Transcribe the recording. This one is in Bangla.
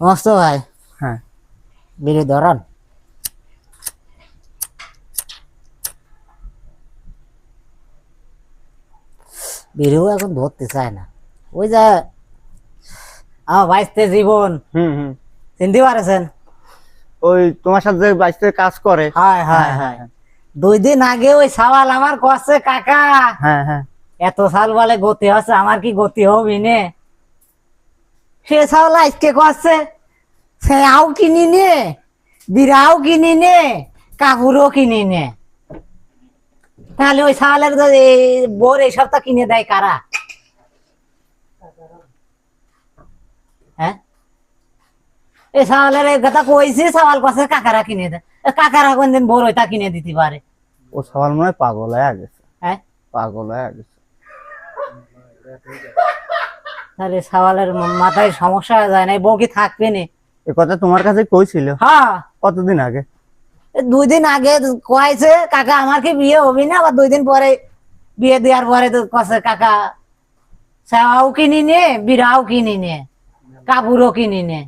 মস্ত ভাই হ্যাঁ বিড়ি ধরান। বিড়িও এখন ধরতে চায় না। ওই যে আমার বাইশতে জীবন হুম চিনতে পারেছেন? ওই তোমার সাথে যে বাইসে কাজ করে। হয় হয় হ্যাঁ হয়। হ্যাঁ 2 দিন আগে ওই সওয়াল আমার কচ্ছে, কাকা হ্যাঁ হ্যাঁ এত সাল বলে গতি হচ্ছে, আমার কি গতি হবি নে? সে সওয়াল আজকে কচ্ছে সে আও কিনি নে, বিড়াও কিনি নে, কাপড়ও কিনি নে। তাহলে ওই সওয়ালের বোর এই সপ্তাহ কিনে দেয় কারা? হ্যাঁ, এই সওয়ালের এই কথা কইছি, সওয়াল কছে কাকারা কিনে দেয়। কাকারা কোনদিন বোর ওইটা কিনে দিতে পারে? ও সবার মনে হয় পাগল হয়ে গেছে। হ্যাঁ, পাগল হয়ে গেছে। তাহলে সওয়ালের মাথায় সমস্যা হয়ে যায় না, বউ কি থাকবে না? এ কথা তোমার কাছে কইছিল হ্যাঁ, কতদিন আগে? 2 দিন আগে কয়েছে কাকা আমার কি বিয়ে হবি না? আবার 2 দিন পরে বিয়ে দেওয়ার পরে তো কছে কাকা সেওয়াও কিনি নে, বিড়াও কিনি নে, কাপড়ও কিনি নে।